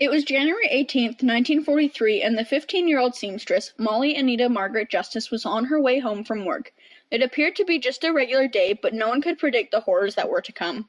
It was January 18th, 1943, and the 15-year-old seamstress, Molly Anita Margaret Justice, was on her way home from work. It appeared to be just a regular day, but no one could predict the horrors that were to come.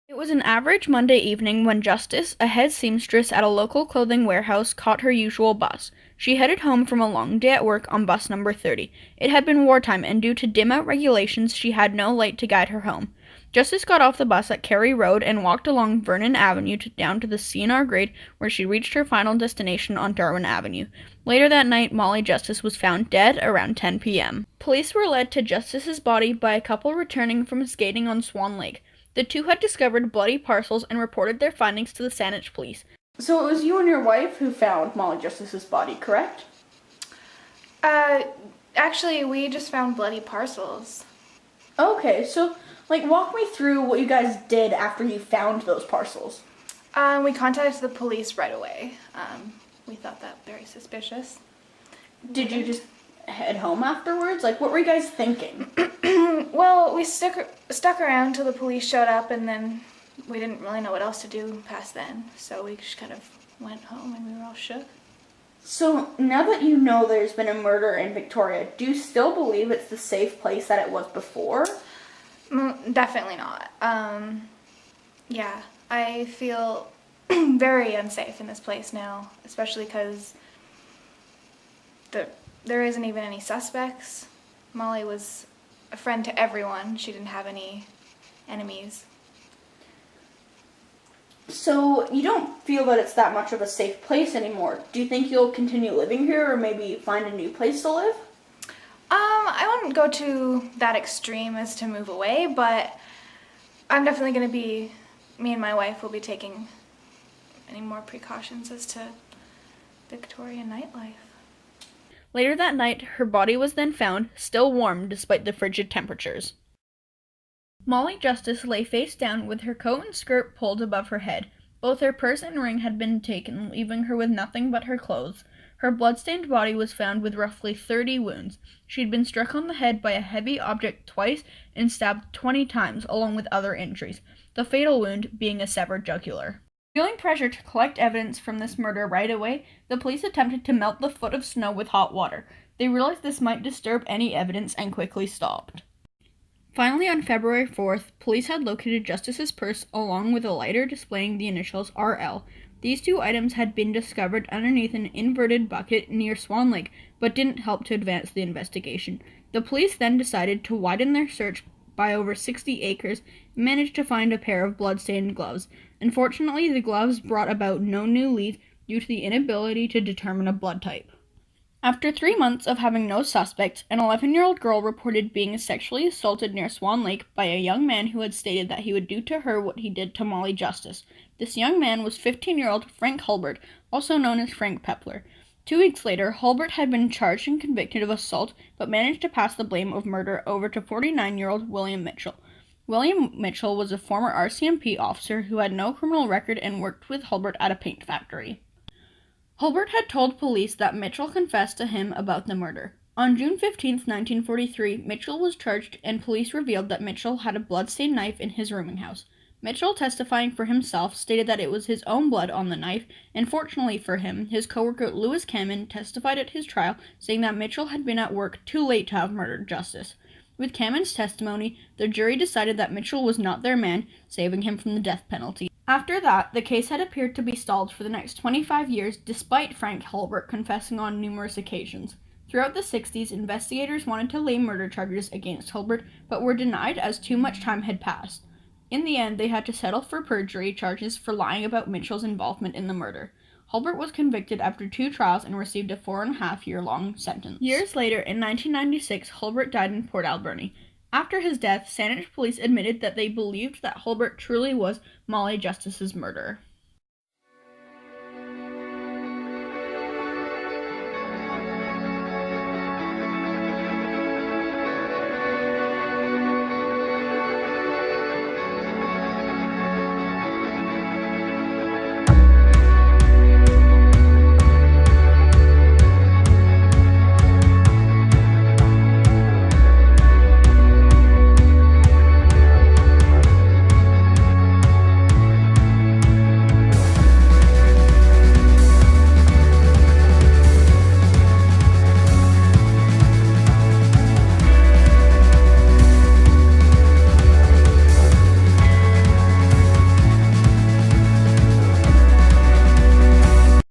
It was an average Monday evening when Justice, a head seamstress at a local clothing warehouse, caught her usual bus. She headed home from a long day at work on bus number 30. It had been wartime, and due to dim-out regulations, she had no light to guide her home. Justice got off the bus at Cary Road and walked along Vernon Avenue down to the CNR grade, where she reached her final destination on Darwin Avenue. Later that night, Molly Justice was found dead around 10 p.m. Police were led to Justice's body by a couple returning from skating on Swan Lake. The two had discovered bloody parcels and reported their findings to the Saanich police. So it was you and your wife who found Molly Justice's body, correct? Actually, we just found bloody parcels. Okay, so, walk me through what you guys did after you found those parcels. We contacted the police right away. We thought that very suspicious. Did you just head home afterwards? What were you guys thinking? Well, we stuck around till the police showed up, and then we didn't really know what else to do past then. So we just kind of went home, and we were all shook. So now that you know there's been a murder in Victoria, do you still believe it's the safe place that it was before? Definitely not. Yeah, I feel very unsafe in this place now, especially because there isn't even any suspects. Molly was a friend to everyone. She didn't have any enemies. So you don't feel that it's that much of a safe place anymore. Do you think you'll continue living here or maybe find a new place to live? I wouldn't go to that extreme as to move away, but I'm definitely going to me and my wife will be taking any more precautions as to Victorian nightlife. Later that night, her body was then found, still warm despite the frigid temperatures. Molly Justice lay face down with her coat and skirt pulled above her head. Both her purse and ring had been taken, leaving her with nothing but her clothes. Her blood-stained body was found with roughly 30 wounds. She had been struck on the head by a heavy object twice and stabbed 20 times, along with other injuries, the fatal wound being a severed jugular. Feeling pressure to collect evidence from this murder right away, the police attempted to melt the foot of snow with hot water. They realized this might disturb any evidence and quickly stopped. Finally, on February 4th, police had located Justice's purse along with a lighter displaying the initials RL. These two items had been discovered underneath an inverted bucket near Swan Lake, but didn't help to advance the investigation. The police then decided to widen their search by over 60 acres and managed to find a pair of blood-stained gloves. Unfortunately, the gloves brought about no new leads due to the inability to determine a blood type. After 3 months of having no suspects, an 11-year-old girl reported being sexually assaulted near Swan Lake by a young man who had stated that he would do to her what he did to Molly Justice. This young man was 15-year-old Frank Hulbert, also known as Frank Pepler. 2 weeks later, Hulbert had been charged and convicted of assault, but managed to pass the blame of murder over to 49-year-old William Mitchell. William Mitchell was a former RCMP officer who had no criminal record and worked with Hulbert at a paint factory. Hulbert had told police that Mitchell confessed to him about the murder. On June 15, 1943, Mitchell was charged and police revealed that Mitchell had a blood-stained knife in his rooming house. Mitchell, testifying for himself, stated that it was his own blood on the knife, and fortunately for him, his coworker Lewis Cameron testified at his trial, saying that Mitchell had been at work too late to have murdered Justice. With Cameron's testimony, the jury decided that Mitchell was not their man, saving him from the death penalty. After that, the case had appeared to be stalled for the next 25 years, despite Frank Hulbert confessing on numerous occasions. Throughout the 60s, investigators wanted to lay murder charges against Hulbert, but were denied as too much time had passed. In the end, they had to settle for perjury charges for lying about Mitchell's involvement in the murder. Hulbert was convicted after 2 trials and received a 4.5-year-long sentence. Years later, in 1996, Hulbert died in Port Alberni. After his death, Saanich police admitted that they believed that Hulbert truly was Molly Justice's murderer.